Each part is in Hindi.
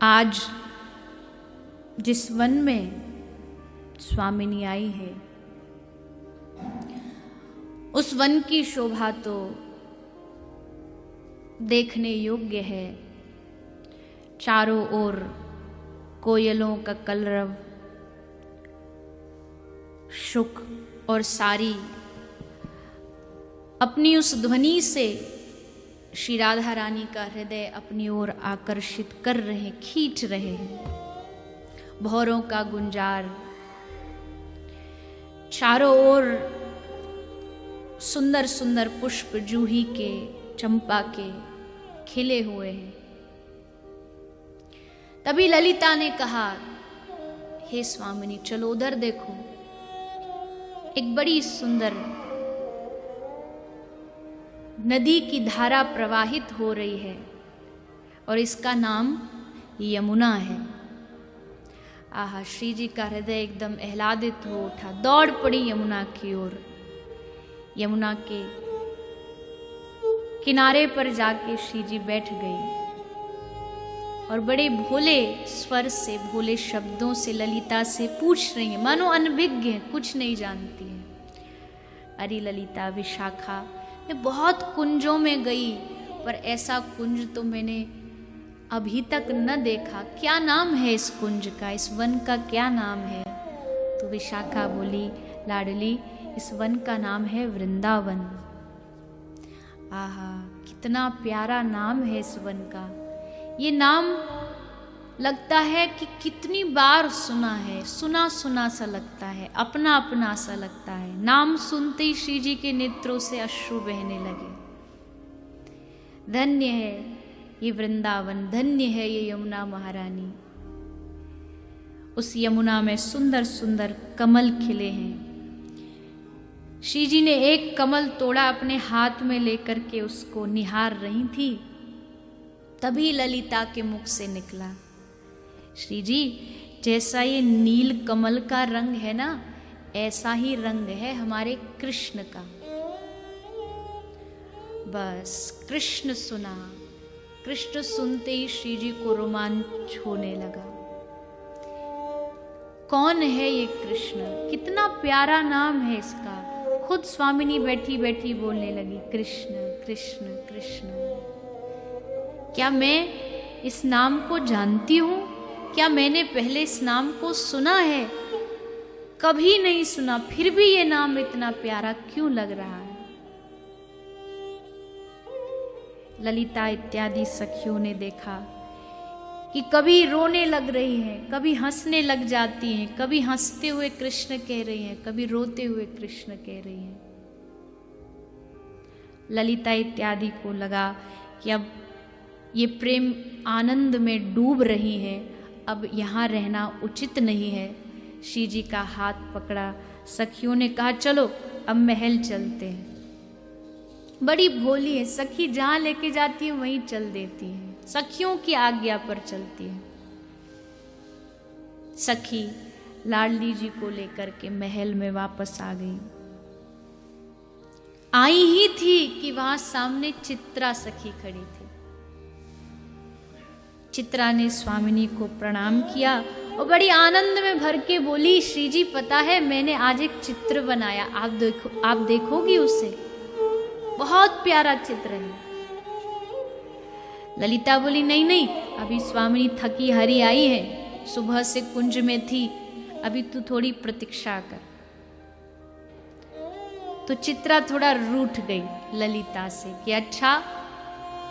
आज जिस वन में स्वामिनी आई है, उस वन की शोभा तो देखने योग्य है। चारों ओर कोयलों का कलरव, शुक और सारी अपनी उस ध्वनि से श्री राधा रानी का हृदय अपनी ओर आकर्षित कर रहे, खींच रहे हैं। भौरों का गुंजार, चारों ओर सुंदर सुंदर पुष्प जूही के, चंपा के खिले हुए हैं। तभी ललिता ने कहा, हे स्वामिनी, चलो उधर देखो, एक बड़ी सुंदर नदी की धारा प्रवाहित हो रही है और इसका नाम यमुना है। आहा, श्री जी का हृदय एकदम आह्लादित हो उठा, दौड़ पड़ी यमुना की ओर। यमुना के किनारे पर जाके श्री जी बैठ गई और बड़े भोले स्वर से, भोले शब्दों से ललिता से पूछ रही है, मानो अनभिज्ञ है, कुछ नहीं जानती है। अरे ललिता, विशाखा, मैं बहुत कुंजों में गई पर ऐसा कुंज तो मैंने अभी तक न देखा। क्या नाम है इस कुंज का, इस वन का क्या नाम है? तो विशाखा बोली, लाडली, इस वन का नाम है वृंदावन। आहा, कितना प्यारा नाम है इस वन का। ये नाम लगता है कि कितनी बार सुना है, सुना सुना सा लगता है, अपना अपना सा लगता है। नाम सुनते ही श्री जी के नेत्रों से अश्रु बहने लगे। धन्य है ये वृंदावन, धन्य है ये यमुना महारानी। उस यमुना में सुंदर सुंदर कमल खिले हैं। श्री जी ने एक कमल तोड़ा, अपने हाथ में लेकर के उसको निहार रही थी। तभी ललिता के मुख से निकला, श्री जी, जैसा ये नील कमल का रंग है ना, ऐसा ही रंग है हमारे कृष्ण का। बस कृष्ण सुना, कृष्ण सुनते ही श्री जी को रोमांच होने लगा। कौन है ये कृष्ण? कितना प्यारा नाम है इसका। खुद स्वामिनी बैठी बैठी बोलने लगी, कृष्ण कृष्ण कृष्ण। क्या मैं इस नाम को जानती हूं? क्या मैंने पहले इस नाम को सुना है? कभी नहीं सुना, फिर भी ये नाम इतना प्यारा क्यों लग रहा है? ललिता इत्यादि सखियों ने देखा कि कभी रोने लग रही हैं, कभी हंसने लग जाती हैं, कभी हंसते हुए कृष्ण कह रही हैं, कभी रोते हुए कृष्ण कह रही हैं। ललिता इत्यादि को लगा कि अब ये प्रेम आनंद में डूब रही है, अब यहाँ रहना उचित नहीं है। श्री जी का हाथ पकड़ा, सखियों ने कहा, चलो अब महल चलते हैं। बड़ी भोली है सखी, जहाँ लेके जाती है वहीं चल देती है, सखियों की आज्ञा पर चलती है। सखी लाडली जी को लेकर के महल में वापस आ गई। आई ही थी कि वहां सामने चित्रा सखी खड़ी थी। चित्रा ने स्वामिनी को प्रणाम किया और बड़ी आनंद में भर के बोली, श्री जी, पता है मैंने आज एक चित्र बनाया, आप देखोगी उसे? बहुत प्यारा चित्र है। ललिता बोली, नहीं नहीं, अभी स्वामिनी थकी हारी आई है, सुबह से कुंज में थी, अभी तू थोड़ी प्रतीक्षा कर। तो चित्रा थोड़ा रूठ गई ललिता से कि अच्छा,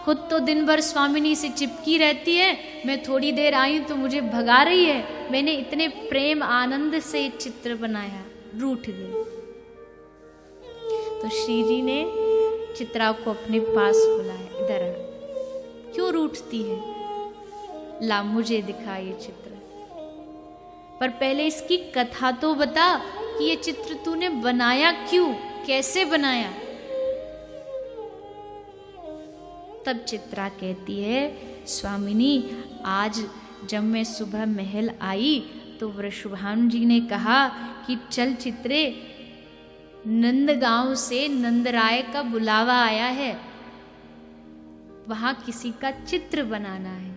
खुद तो दिन भर स्वामिनी से चिपकी रहती है, मैं थोड़ी देर आई तो मुझे भगा रही है। मैंने इतने प्रेम आनंद से ये चित्र बनाया, रूठ गई। तो श्री जी ने चित्रा को अपने पास बुलाया, इधर आ, क्यों रूठती है? ला मुझे दिखा ये चित्र, पर पहले इसकी कथा तो बता कि ये चित्र तूने बनाया क्यों, कैसे बनाया? तब चित्रा कहती है, स्वामिनी, आज जब मैं सुबह महल आई तो वृषभानु जी ने कहा कि चल चित्रे, नंदगांव से नंदराय का बुलावा आया है, वहां किसी का चित्र बनाना है।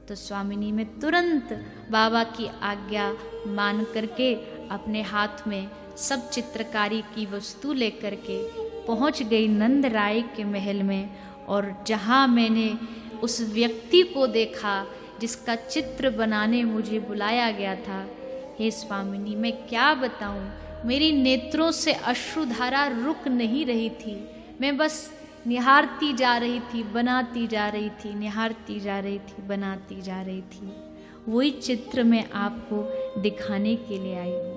तो स्वामिनी में तुरंत बाबा की आज्ञा मान करके अपने हाथ में सब चित्रकारी की वस्तु लेकर के पहुंच गई नंद राय के महल में। और जहां मैंने उस व्यक्ति को देखा जिसका चित्र बनाने मुझे बुलाया गया था, हे स्वामिनी मैं क्या बताऊं, मेरी नेत्रों से अश्रुधारा रुक नहीं रही थी। मैं बस निहारती जा रही थी, बनाती जा रही थी, निहारती जा रही थी, बनाती जा रही थी। वही चित्र मैं आपको दिखाने के लिए आई हूँ।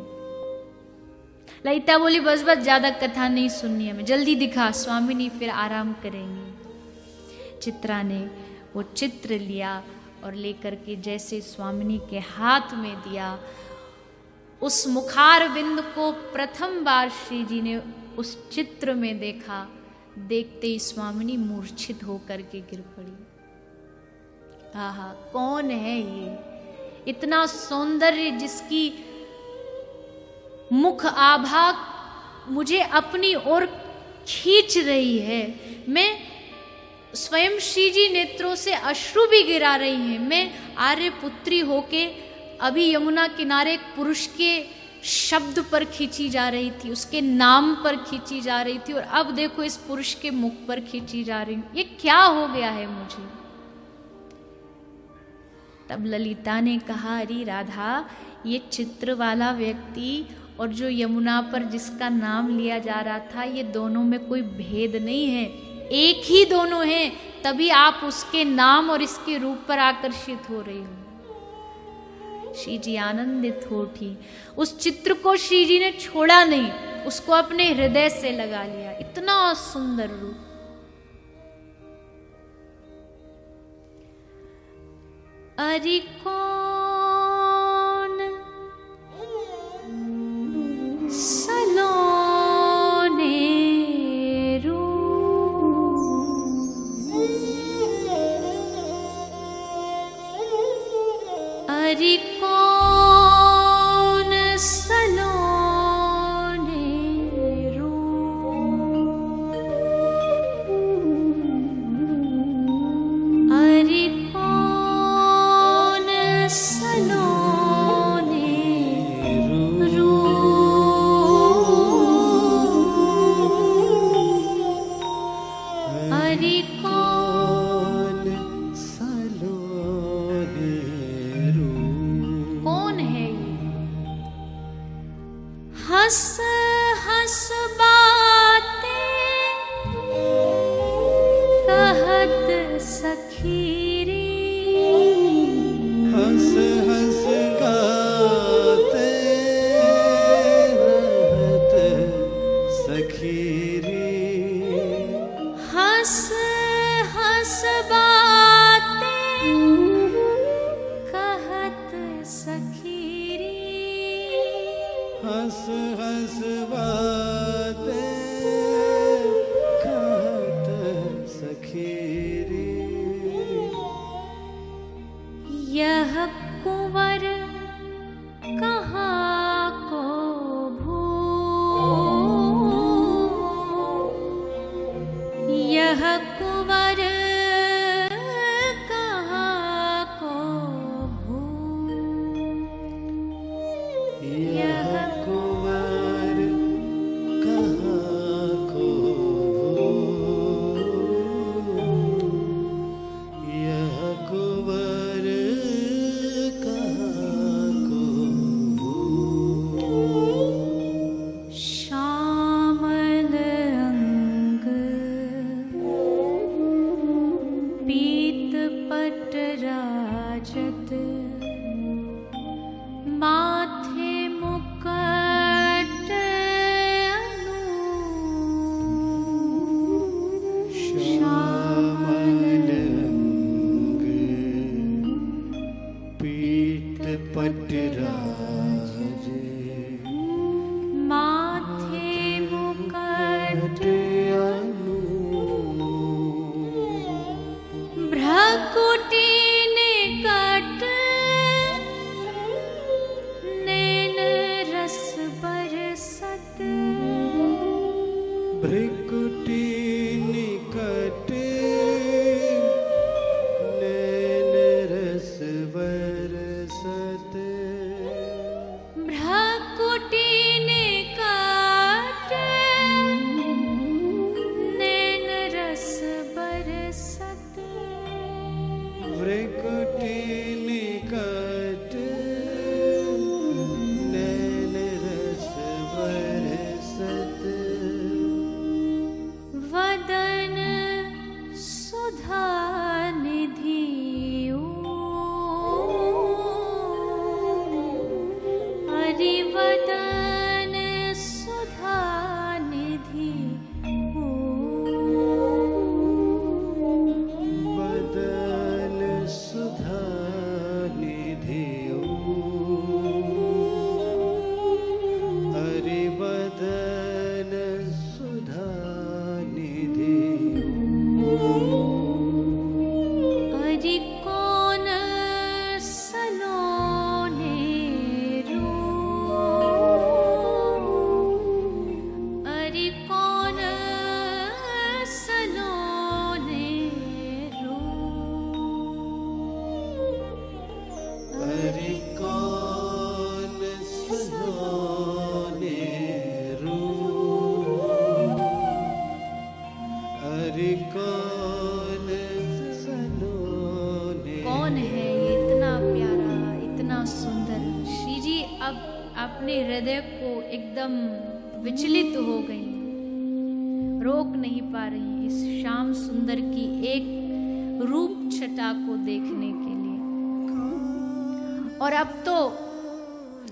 ललिता बोली बस बस ज्यादा कथा नहीं सुननी है, मैं जल्दी दिखा, स्वामिनी फिर आराम करेंगी। चित्रा ने वो चित्र लिया और लेकर के जैसे स्वामिनी के हाथ में दिया, उस मुखार बिंद को प्रथम बार श्री जी ने उस चित्र में देखा। देखते ही स्वामिनी मूर्छित होकर के गिर पड़ी। आहा, कौन है ये, इतना सौंदर्य जिसकी मुख आभा मुझे अपनी ओर खींच रही है। मैं स्वयं श्री जी नेत्रों से अश्रु भी गिरा रही हैं। मैं आर्य पुत्री होके अभी यमुना किनारे एक पुरुष के शब्द पर खींची जा रही थी, उसके नाम पर खींची जा रही थी, और अब देखो इस पुरुष के मुख पर खींची जा रही हूं। ये क्या हो गया है मुझे? तब ललिता ने कहा, अरे राधा, ये चित्र वाला व्यक्ति और जो यमुना पर जिसका नाम लिया जा रहा था, ये दोनों में कोई भेद नहीं है, एक ही दोनों हैं। तभी आप उसके नाम और इसके रूप पर आकर्षित हो रही हो। श्री जी आनंदित हो उठी। उस चित्र को श्री जी ने छोड़ा नहीं, उसको अपने हृदय से लगा लिया। इतना सुंदर रूप। अरे कौन सलोने अरे कौन सलोने रूप, अरे कौन सलोने रूप, अरे कौन सलोने रूप। कौन है ये? हंस हंस बातें कहत सखीरी, हंस हंस गाते रहत सखीरी, हंस हंस बातें कहत सखीरी, हंस हंस बातें कहत सखीरी। यह कुंवर कहाँ को भू, यह कुंवर कहाँ को भू, यह कुंवर कहाँ को भू, यह कुंवर कहाँ को भू। श्यामल अंग पीत पट राजत, माथे मुकुट अनु, श्यामल अंग पीत पट राजे, माथे मुकुट अनु। भ्रकुटी निकट नैन रस बरसत, भृकुटी निकट नैन रस भ्रकुटी निकट नैन रस बरसत वदन सुधा निधि हरि वदन सुधा निधि वदन सुधा निधि हरि वदन सुधा निधि हरि कौन सलोने रो हरि कौन सलोने रो हरि कौन सलोने रो हरि कौन सलोने कौन है ये इतना प्यारा इतना सुंदर। श्री जी अब अपने हृदय को एकदम विचलित हो गई, रोक नहीं पा रही इस श्याम सुंदर की एक रूप छटा को देखने के लिए। और अब तो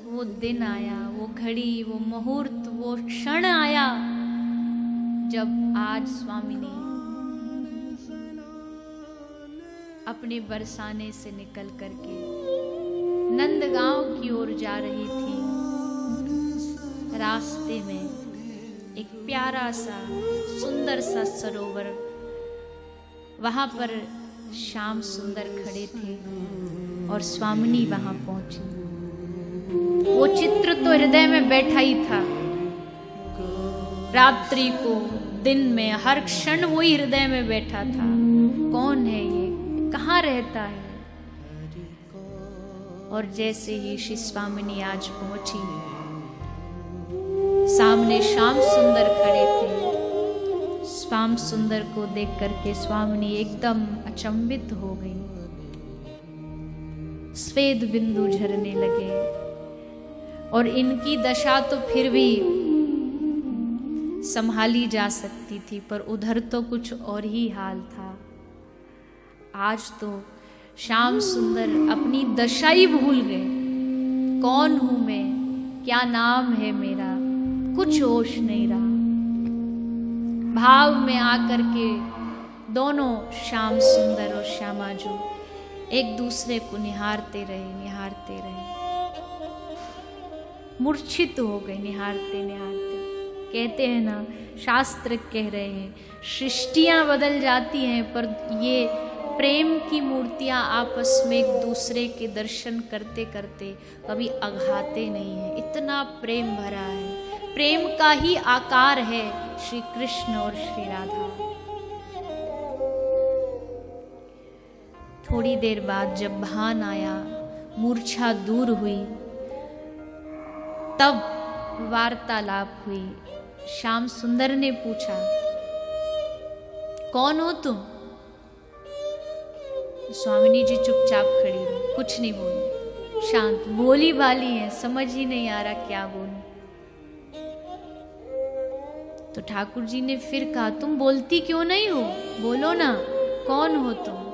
वो दिन आया, वो घड़ी, वो मुहूर्त, वो क्षण आया जब आज स्वामिनी अपने बरसाने से निकल करके नंदगांव की ओर जा रही थी। रास्ते में एक प्यारा सा सुंदर सा सरोवर, वहां पर श्याम सुंदर खड़े थे और स्वामिनी वहां पहुंची। वो चित्र तो हृदय में बैठा ही था, रात्रि को दिन में हर क्षण वही हृदय में बैठा था। कौन है ये, कहाँ रहता है। और जैसे ही श्री स्वामिनी आज पहुंची, सामने श्याम सुंदर खड़े थे। श्याम सुंदर को देख करके स्वामिनी एकदम अचंभित हो गई, स्वेद बिंदु झरने लगे। और इनकी दशा तो फिर भी संभाली जा सकती थी, पर उधर तो कुछ और ही हाल था। आज तो श्याम सुंदर अपनी दशा ही भूल गए। कौन हूं मैं, क्या नाम है मेरा, कुछ होश नहीं रहा। भाव में आकर के दोनों श्याम सुंदर और श्यामाजू एक दूसरे को निहारते रहे, मूर्छित हो गए निहारते निहारते। कहते हैं ना, शास्त्र कह रहे हैं सृष्टियां बदल जाती हैं, पर ये प्रेम की मूर्तियां आपस में एक दूसरे के दर्शन करते करते कभी अघाते नहीं है। इतना प्रेम भरा है, प्रेम का ही आकार है श्री कृष्ण और श्री राधा। थोड़ी देर बाद जब भान आया, मूर्छा दूर हुई, तब वार्तालाप हुई। श्याम सुंदर ने पूछा, कौन हो तुम? स्वामिनी जी चुपचाप खड़ी रही, कुछ नहीं बोली, शांत, भोली भाली है, समझ ही नहीं आ रहा क्या बोलूं। तो ठाकुर जी ने फिर कहा, तुम बोलती क्यों नहीं हो, बोलो ना, कौन हो तुम?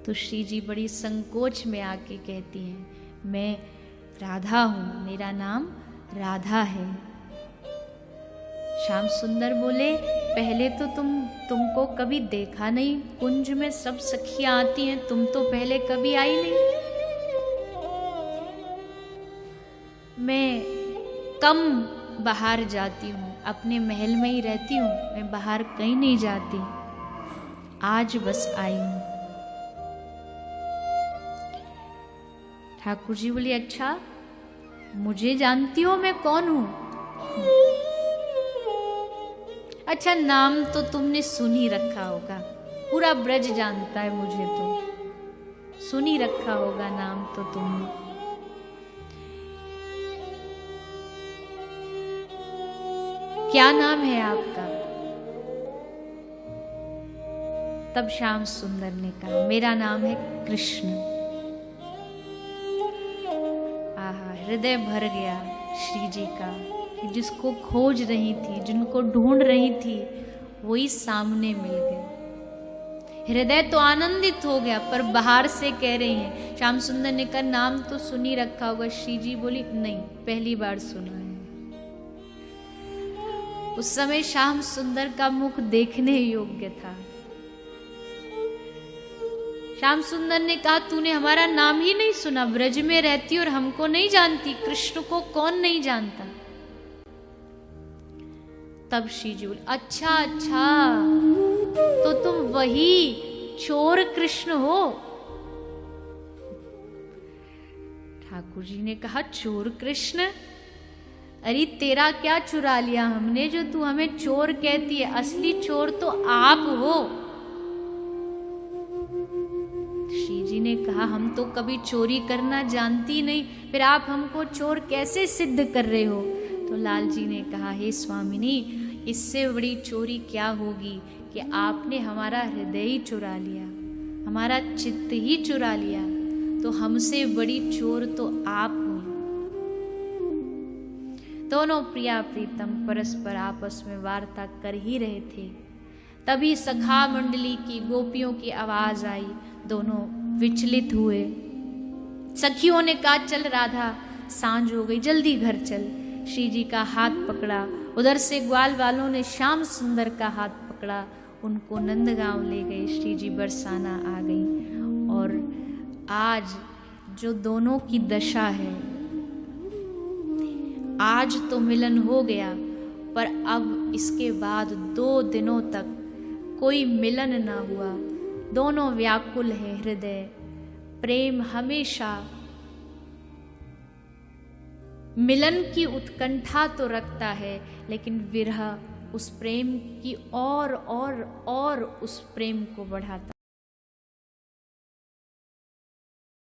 तो श्री जी बड़ी संकोच में आके कहती हैं, मैं राधा हूं, मेरा नाम राधा है। श्याम सुंदर बोले, पहले तो तुमको कभी देखा नहीं, कुंज में सब सखियां आती हैं, तुम तो पहले कभी आई नहीं। मैं कम बाहर जाती हूँ, अपने महल में ही रहती हूँ, मैं बाहर कहीं नहीं जाती, आज बस आई हूँ। ठाकुर जी बोली, अच्छा मुझे जानती हो मैं कौन हूं? अच्छा, नाम तो तुमने सुन ही रखा होगा, पूरा ब्रज जानता है मुझे, तो सुन ही रखा होगा नाम तो तुमने। क्या नाम है आपका? तब श्याम सुंदर ने कहा, मेरा नाम है कृष्ण। आहा, हृदय भर गया श्री जी का कि जिसको खोज रही थी, जिनको ढूंढ रही थी, वही सामने मिल गए। हृदय तो आनंदित हो गया, पर बाहर से कह रही हैं। श्याम सुंदर ने कहा, नाम तो सुनी रखा होगा। श्री जी बोली, नहीं, पहली बार सुना है। उस समय श्याम सुंदर का मुख देखने योग्य था। श्याम सुंदर ने कहा, तूने हमारा नाम ही नहीं सुना, ब्रज में रहती और हमको नहीं जानती, कृष्ण को कौन नहीं जानता। तब श्री जी बोले, अच्छा अच्छा, तो तुम वही चोर कृष्ण हो। ठाकुर जी ने कहा, चोर कृष्ण? अरे तेरा क्या चुरा लिया हमने जो तू हमें चोर कहती है? असली चोर तो आप हो। श्री जी ने कहा, हम तो कभी चोरी करना जानती नहीं, फिर आप हमको चोर कैसे सिद्ध कर रहे हो? तो लाल जी ने कहा, हे स्वामिनी, इससे बड़ी चोरी क्या होगी कि आपने हमारा हृदय ही चुरा लिया, हमारा चित्त ही चुरा लिया, तो हमसे बड़ी चोर तो आप हो। दोनों प्रिया प्रीतम परस्पर आपस में वार्ता कर ही रहे थे, तभी सखा मंडली की गोपियों की आवाज आई। दोनों विचलित हुए। सखियों ने कहा, चल राधा, सांझ हो गई, जल्दी घर चल। श्री जी का हाथ पकड़ा। उधर से ग्वाल वालों ने श्याम सुंदर का हाथ पकड़ा, उनको नंदगांव ले गए। श्री जी बरसाना आ गई। और आज जो दोनों की दशा है, आज तो मिलन हो गया, पर अब इसके बाद 2 दिनों तक कोई मिलन ना हुआ। दोनों व्याकुल है हृदय। प्रेम हमेशा मिलन की उत्कंठा तो रखता है, लेकिन विरह उस प्रेम की और उस प्रेम को बढ़ाता